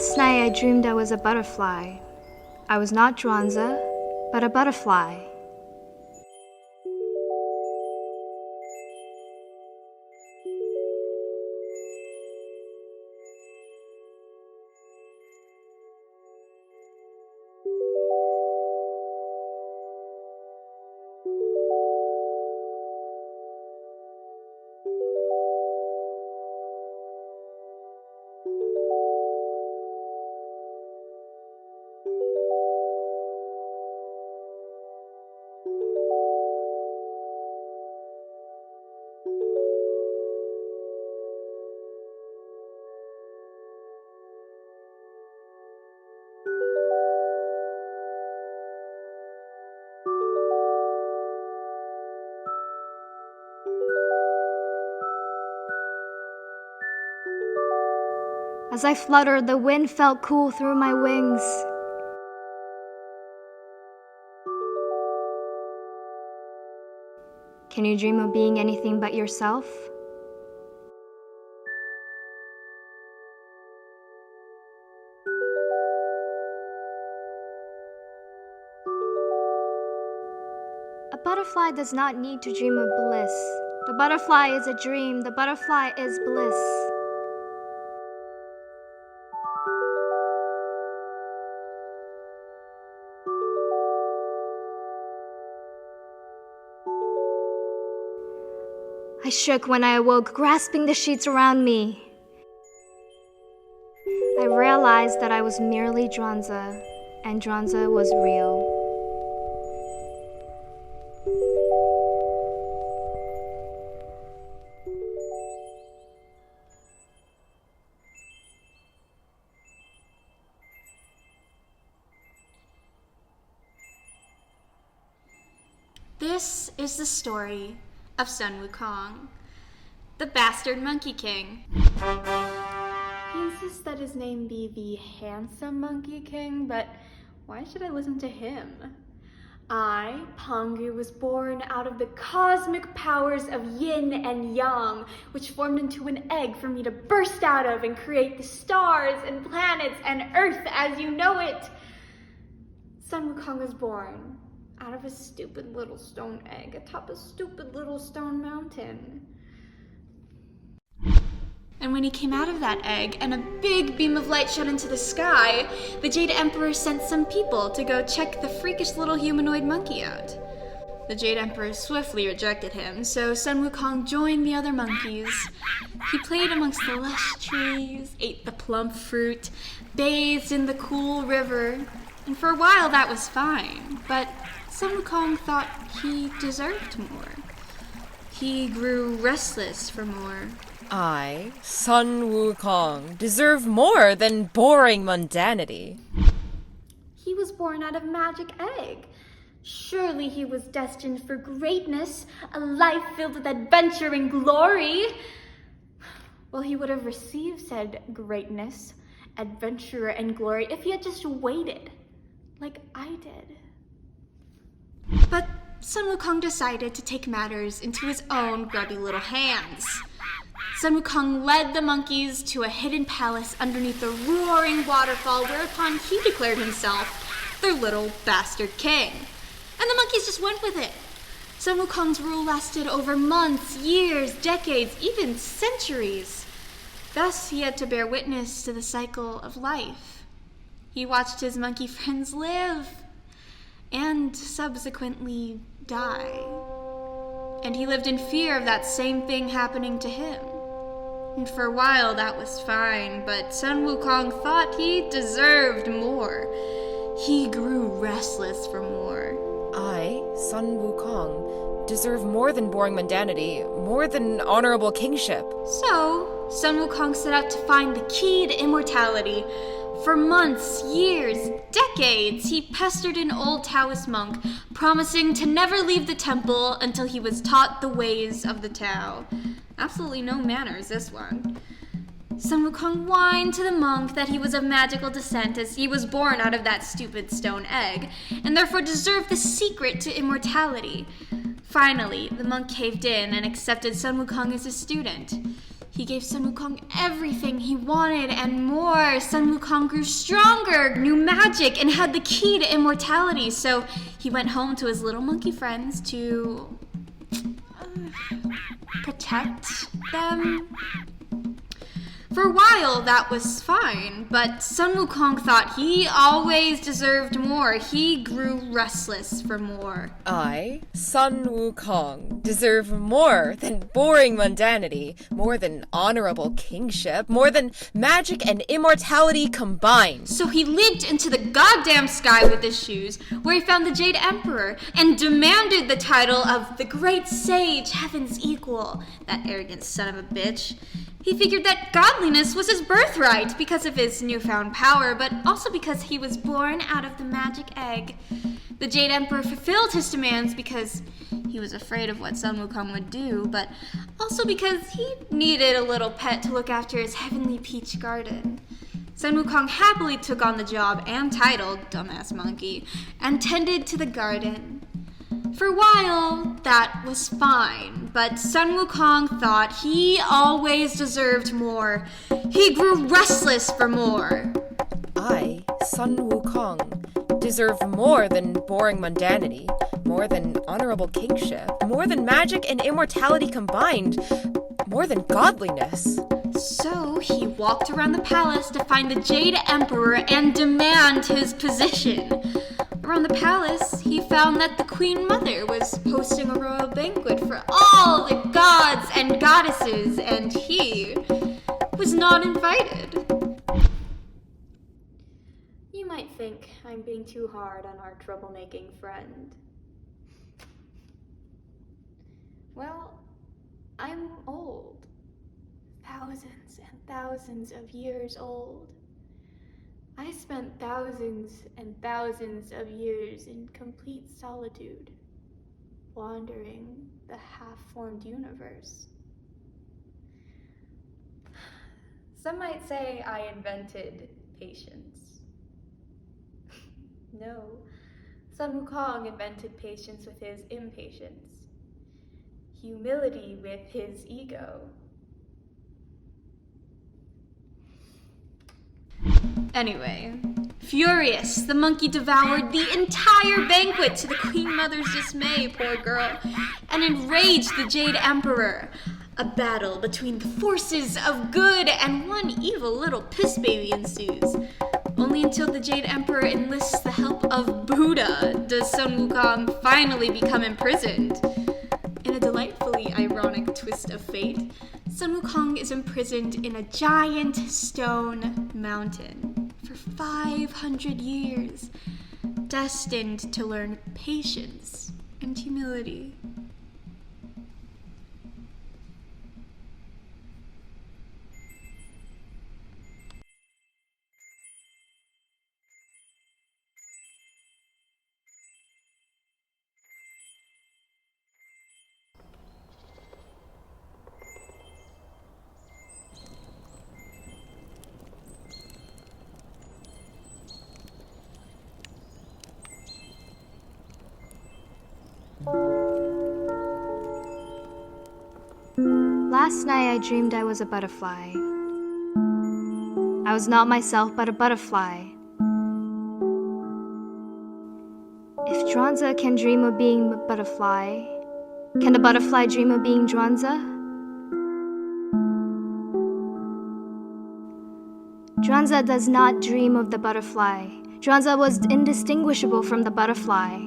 Last night I dreamed I was a butterfly. I was not Zhuang, but a butterfly. As I fluttered, the wind felt cool through my wings. Can you dream of being anything but yourself? A butterfly does not need to dream of bliss. The butterfly is a dream. The butterfly is bliss. I shook when I awoke, grasping the sheets around me. I realized that I was merely Zhuang, and Zhuang was real. This is the story of Sun Wukong, the bastard Monkey King. He insists that his name be the handsome Monkey King, but why should I listen to him? I, Pangu, was born out of the cosmic powers of yin and yang, which formed into an egg for me to burst out of and create the stars and planets and Earth as you know it. Sun Wukong was born out of a stupid little stone egg atop a stupid little stone mountain. And when he came out of that egg and a big beam of light shot into the sky, the Jade Emperor sent some people to go check the freakish little humanoid monkey out. The Jade Emperor swiftly rejected him, so Sun Wukong joined the other monkeys. He played amongst the lush trees, ate the plump fruit, bathed in the cool river, and for a while that was fine, but Sun Wukong thought he deserved more. He grew restless for more. I, Sun Wukong, deserve more than boring mundanity. He was born out of magic egg. Surely he was destined for greatness, a life filled with adventure and glory. Well, he would have received said greatness, adventure, and glory if he had just waited, like I did. But Sun Wukong decided to take matters into his own grubby little hands. Sun Wukong led the monkeys to a hidden palace underneath a roaring waterfall, whereupon he declared himself their little bastard king. And the monkeys just went with it. Sun Wukong's rule lasted over months, years, decades, even centuries. Thus, he had to bear witness to the cycle of life. He watched his monkey friends live and subsequently die. And he lived in fear of that same thing happening to him. And for a while that was fine, but Sun Wukong thought he deserved more. He grew restless for more. I, Sun Wukong, deserve more than boring mundanity, more than honorable kingship. So, Sun Wukong set out to find the key to immortality. For months, years, decades, he pestered an old Taoist monk, promising to never leave the temple until he was taught the ways of the Tao. Absolutely no manners, this one. Sun Wukong whined to the monk that he was of magical descent as he was born out of that stupid stone egg, and therefore deserved the secret to immortality. Finally, the monk caved in and accepted Sun Wukong as his student. He gave Sun Wukong everything he wanted and more. Sun Wukong grew stronger, knew magic, and had the key to immortality. So he went home to his little monkey friends to protect them. For a while, that was fine, but Sun Wukong thought he always deserved more. He grew restless for more. I, Sun Wukong, deserve more than boring mundanity, more than honorable kingship, more than magic and immortality combined. So he leaped into the goddamn sky with his shoes, where he found the Jade Emperor, and demanded the title of the Great Sage, Heaven's Equal. That arrogant son of a bitch. He figured that godliness was his birthright because of his newfound power, but also because he was born out of the magic egg. The Jade Emperor fulfilled his demands because he was afraid of what Sun Wukong would do, but also because he needed a little pet to look after his heavenly peach garden. Sun Wukong happily took on the job and title, dumbass monkey, and tended to the garden. For a while, that was fine, but Sun Wukong thought he always deserved more. He grew restless for more. I, Sun Wukong, deserve more than boring mundanity, more than honorable kingship, more than magic and immortality combined, more than godliness. So he walked around the palace to find the Jade Emperor and demand his position. Around the palace, he found that the Queen Mother was hosting a royal banquet for all the gods and goddesses, and he was not invited. You might think I'm being too hard on our troublemaking friend. Well, I'm old. Thousands and thousands of years old. I spent thousands and thousands of years in complete solitude, wandering the half-formed universe. Some might say I invented patience. No, Sun Wukong invented patience with his impatience, humility with his ego. Anyway, furious, the monkey devoured the entire banquet to the Queen Mother's dismay, poor girl, and enraged the Jade Emperor. A battle between the forces of good and one evil little piss baby ensues. Only until the Jade Emperor enlists the help of Buddha does Sun Wukong finally become imprisoned. In a delightfully ironic twist of fate, Sun Wukong is imprisoned in a giant stone mountain for 500 years, destined to learn patience and humility. Last night I dreamed I was a butterfly. I was not myself but a butterfly. If Zhuang can dream of being a butterfly, can the butterfly dream of being Zhuang? Zhuang does not dream of the butterfly. Zhuang was indistinguishable from the butterfly.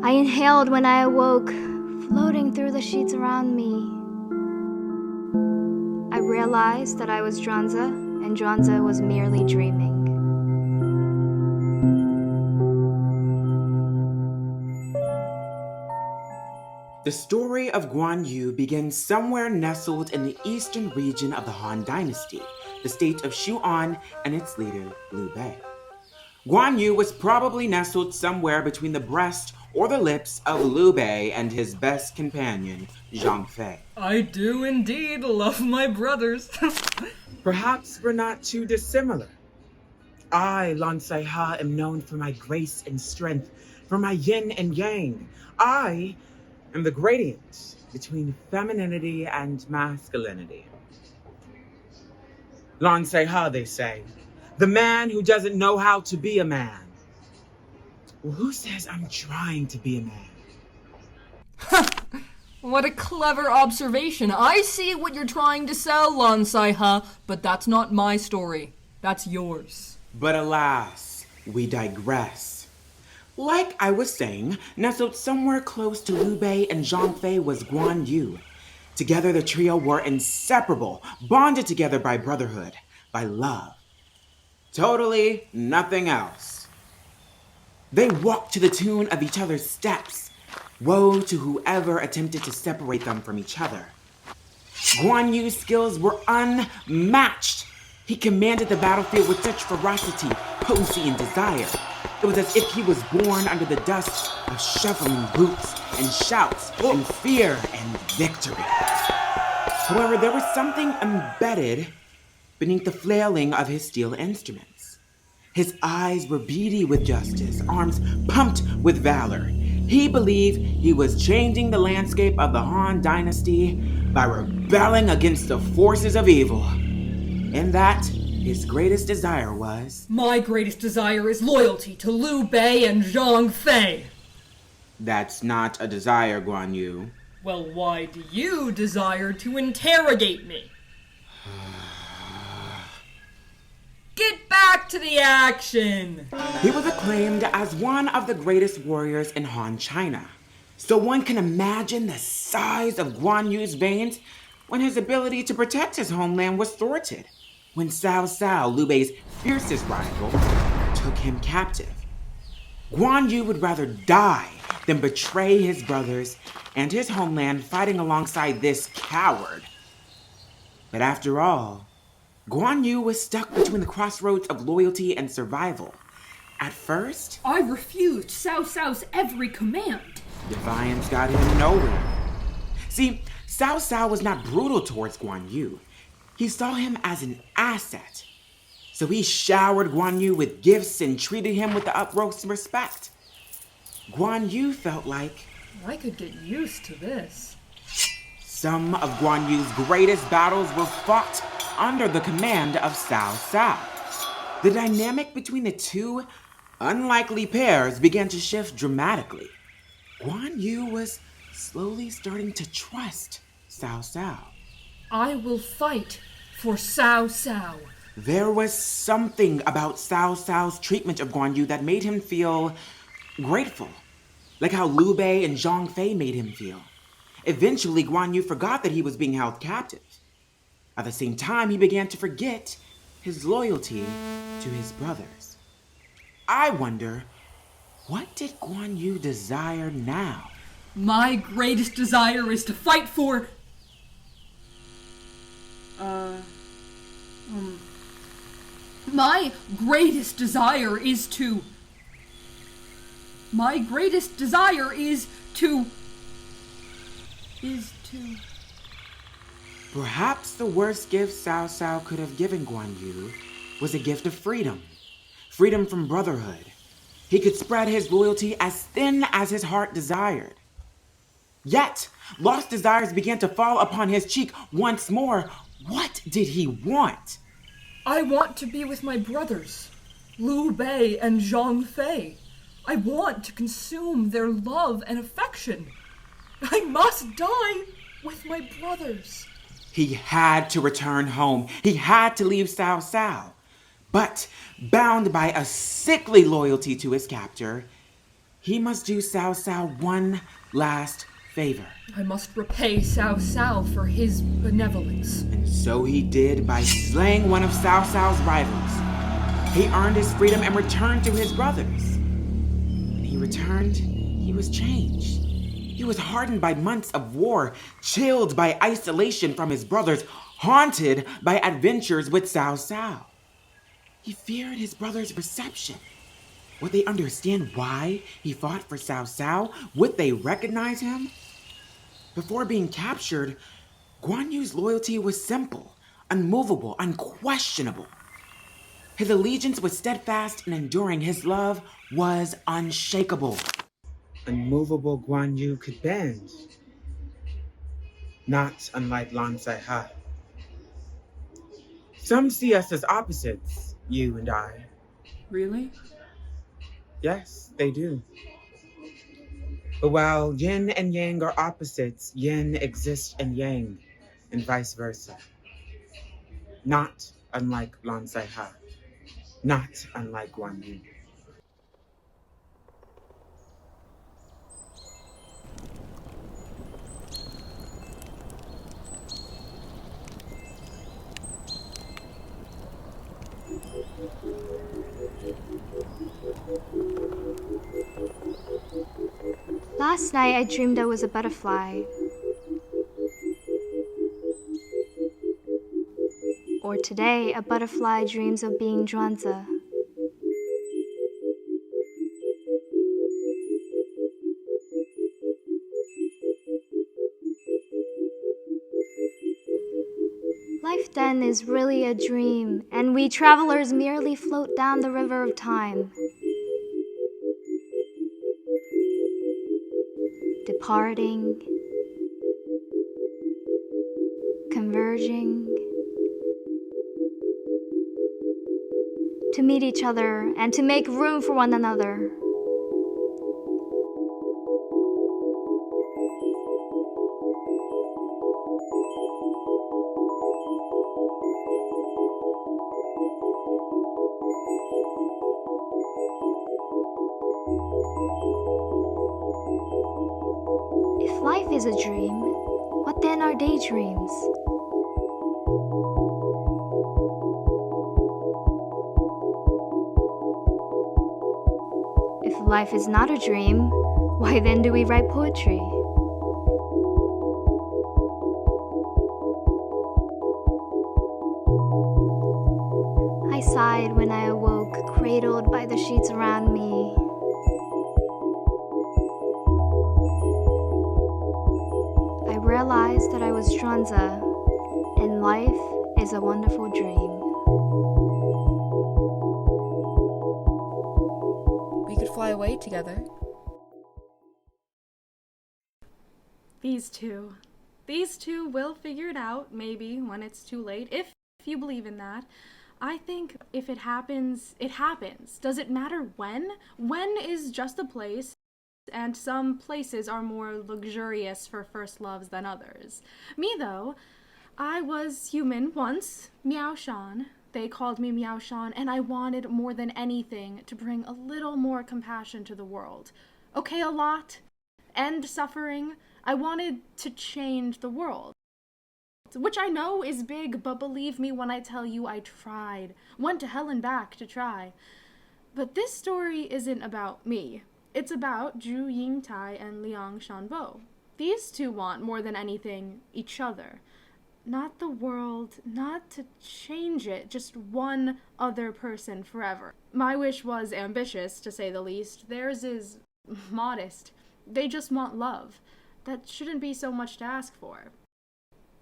I inhaled when I awoke, floating through the sheets around me. I realized that I was Zhuang, and Zhuang was merely dreaming. The story of Guan Yu begins somewhere nestled in the eastern region of the Han Dynasty, the state of Shu'an and its leader, Liu Bei. Guan Yu was probably nestled somewhere between the breast or the lips of Liu Bei and his best companion, Zhang Fei. I do indeed love my brothers. Perhaps we're not too dissimilar. I, Lan Ciahe, am known for my grace and strength, for my yin and yang. I am the gradient between femininity and masculinity. Lan Ciahe, they say, the man who doesn't know how to be a man. Well, who says I'm trying to be a man? What a clever observation. I see what you're trying to sell, Lan Ciahe, but that's not my story. That's yours. But alas, we digress. Like I was saying, nestled somewhere close to Liu Bei and Zhang Fei was Guan Yu. Together the trio were inseparable, bonded together by brotherhood, by love. Totally nothing else. They walked to the tune of each other's steps. Woe to whoever attempted to separate them from each other. Guan Yu's skills were unmatched. He commanded the battlefield with such ferocity, potency, and desire. It was as if he was born under the dust of shuffling boots and shouts and fear and victory. However, there was something embedded beneath the flailing of his steel instruments. His eyes were beady with justice, arms pumped with valor. He believed he was changing the landscape of the Han Dynasty by rebelling against the forces of evil. And that his greatest desire was... My greatest desire is loyalty to Liu Bei and Zhang Fei. That's not a desire, Guan Yu. Well, why do you desire to interrogate me? Get back to the action! He was acclaimed as one of the greatest warriors in Han China. So one can imagine the size of Guan Yu's veins when his ability to protect his homeland was thwarted. When Cao Cao, Liu Bei's fiercest rival, took him captive. Guan Yu would rather die than betray his brothers and his homeland fighting alongside this coward. But after all, Guan Yu was stuck between the crossroads of loyalty and survival. At first, I refused Cao Cao's every command. defiance got him nowhere. See, Cao Cao was not brutal towards Guan Yu. He saw him as an asset. So he showered Guan Yu with gifts and treated him with the utmost respect. Guan Yu felt like I could get used to this. some of Guan Yu's greatest battles were fought under the command of Cao Cao. The dynamic between the two unlikely pairs began to shift dramatically. Guan Yu was slowly starting to trust Cao Cao. I will fight for Cao Cao. There was something about Cao Cao's treatment of Guan Yu that made him feel grateful, like how Liu Bei and Zhang Fei made him feel. Eventually, Guan Yu forgot that he was being held captive. At the same time, he began to forget his loyalty to his brothers. I wonder, what did Guan Yu desire now? My greatest desire is to fight for... My greatest desire is to... My greatest desire is to... Perhaps the worst gift Cao Cao could have given Guan Yu was a gift of freedom. Freedom from brotherhood. He could spread his loyalty as thin as his heart desired. Yet, lost desires began to fall upon his cheek once more. What did he want? I want to be with my brothers, Liu Bei and Zhang Fei. I want to consume their love and affection. I must die with my brothers. He had to return home. He had to leave Cao Cao. But, bound by a sickly loyalty to his captor, he must do Cao Cao one last favor. I must repay Cao Cao for his benevolence. And so he did by slaying one of Cao Cao's rivals. He earned his freedom and returned to his brothers. When he returned, he was changed. He was hardened by months of war, chilled by isolation from his brothers, haunted by adventures with Cao Cao. He feared his brothers' reception. Would they understand why he fought for Cao Cao? Would they recognize him? Before being captured, Guan Yu's loyalty was simple, unmovable, unquestionable. His allegiance was steadfast and enduring. His love was unshakable. Unmovable Guan Yu could bend, not unlike Lan Sai. Some see us as opposites, you and I. Really? Yes, they do. But while yin and yang are opposites, yin exists in yang, and vice versa. Not unlike Lan Sai, not unlike Guan Yu. Last night I dreamed I was a butterfly. Or today, a butterfly dreams of being Zhuang. Life then is really a dream, and we travelers merely float down the river of time. Departing, converging, to meet each other and to make room for one another. If life is a dream, what then are daydreams? If life is not a dream, why then do we write poetry? I sighed when I awoke, cradled by the sheets around me. I realized that I was Zhuang, and life is a wonderful dream. We could fly away together. These two will figure it out, maybe, when it's too late, if you believe in that. I think if it happens, it happens. Does it matter when? When is just a place, and some places are more luxurious for first loves than others. Me, though, I was human once, Miao Shan. They called me Miao Shan, and I wanted more than anything to bring a little more compassion to the world. Okay, a lot. End suffering. I wanted to change the world. Which I know is big, but believe me when I tell you I tried. Went to hell and back to try. But this story isn't about me. It's about Zhu Yingtai and Liang Shanbo. These two want, more than anything, each other. Not the world, not to change it, just one other person forever. My wish was ambitious, to say the least. Theirs is modest. They just want love. That shouldn't be so much to ask for.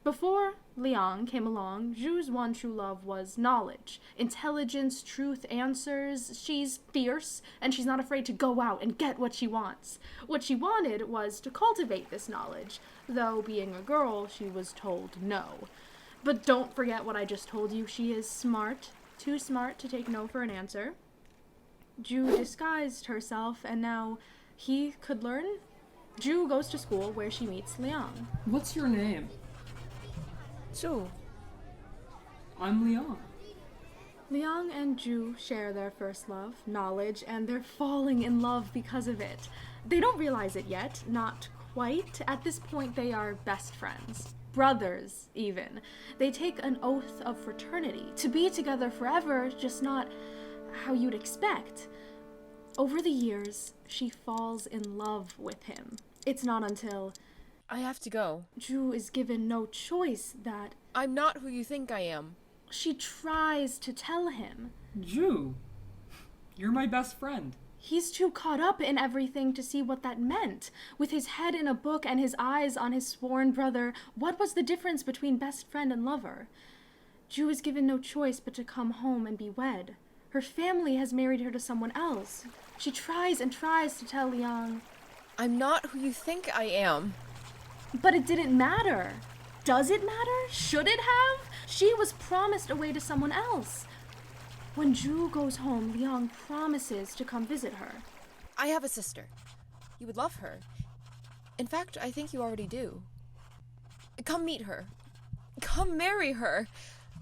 Before Liang came along, Zhu's one true love was knowledge, intelligence, truth, answers. She's fierce, and she's not afraid to go out and get what she wants. What she wanted was to cultivate this knowledge, though being a girl, she was told no. But don't forget what I just told you. She is smart, too smart to take no for an answer. Zhu disguised herself, and now he could learn. Zhu goes to school where she meets Liang. What's your name? Zhu. I'm Liang. Liang and Zhu share their first love, knowledge, and they're falling in love because of it. They don't realize it yet, not quite. At this point, they are best friends. Brothers, even. They take an oath of fraternity, to be together forever, just not how you'd expect. Over the years, she falls in love with him. It's not until I have to go. Zhu is given no choice that I'm not who you think I am. she tries to tell him. Zhu, you're my best friend. He's too caught up in everything to see what that meant. With his head in a book and his eyes on his sworn brother, what was the difference between best friend and lover? Zhu is given no choice but to come home and be wed. Her family has married her to someone else. She tries and tries to tell Liang. I'm not who you think I am. But it didn't matter. Does it matter? Should it have? She was promised away to someone else. When Zhu goes home, Liang promises to come visit her. I have a sister. You would love her. In fact, I think you already do. Come meet her. Come marry her.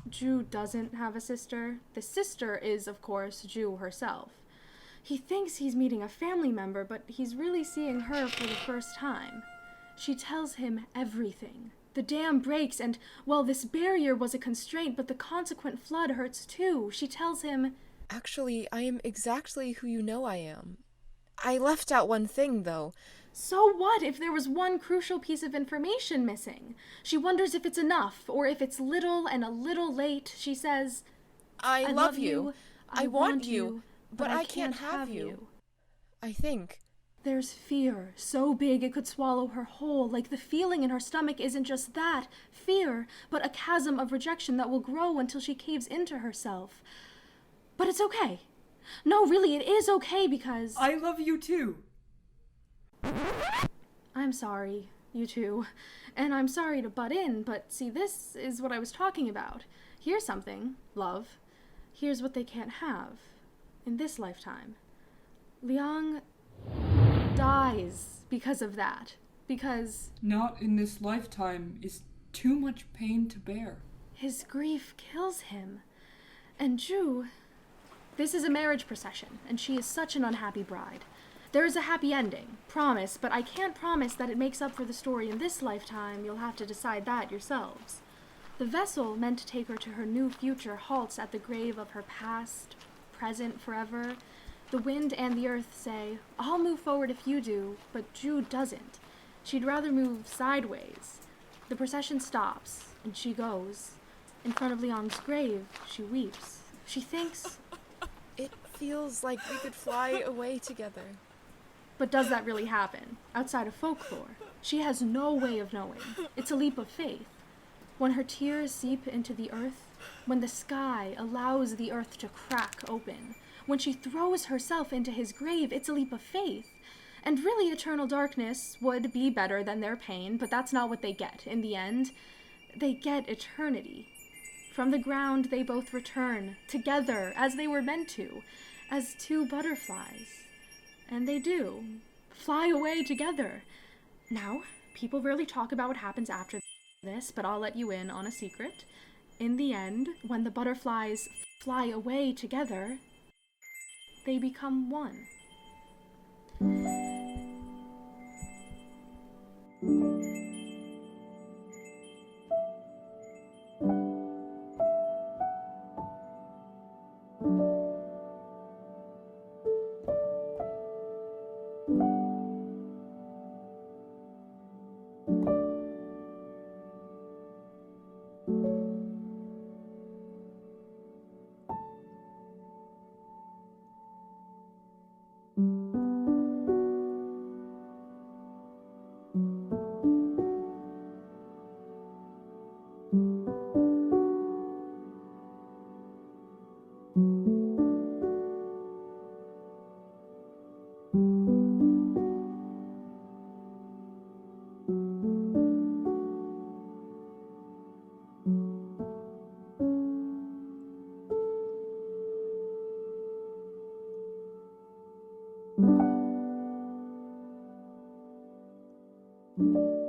Zhu doesn't have a sister. The sister is, of course, Zhu herself. He thinks he's meeting a family member, but he's really seeing her for the first time. She tells him everything. The dam breaks, and, well, this barrier was a constraint, but the consequent flood hurts too. She tells him, Actually, I am exactly who you know I am. I left out one thing, though. So what if there was one crucial piece of information missing? She wonders if it's enough, or if it's little and a little late. She says, I love you. I want you, but I can't have you. I think. There's fear, so big it could swallow her whole, like the feeling in her stomach isn't just that, fear, but a chasm of rejection that will grow until she caves into herself. But it's okay. No, really, it is okay because... I love you too. I'm sorry, you two. And I'm sorry to butt in, but see, this is what I was talking about. Here's something, love. Here's what they can't have. In this lifetime. Liang dies because of that. Because... Not in this lifetime is too much pain to bear. his grief kills him. And Zhu... This is a marriage procession, and she is such an unhappy bride. There is a happy ending, promise, but I can't promise that it makes up for the story in this lifetime. You'll have to decide that yourselves. The vessel meant to take her to her new future halts at the grave of her past, present forever. The wind and the earth say, I'll move forward if you do, but Zhu doesn't. She'd rather move sideways. The procession stops, and she goes. In front of Liang's grave, she weeps. She thinks... It feels like we could fly away together. But does that really happen? Outside of folklore, she has no way of knowing. It's a leap of faith. When her tears seep into the earth, when the sky allows the earth to crack open, when she throws herself into his grave, it's a leap of faith. And really, eternal darkness would be better than their pain, but that's not what they get. In the end, they get eternity. From the ground they both return, together, as they were meant to, as two butterflies. And they do. Fly away together. Now, people rarely talk about what happens after this, but I'll let you in on a secret. In the end, when the butterflies fly away together, they become one. Thank you.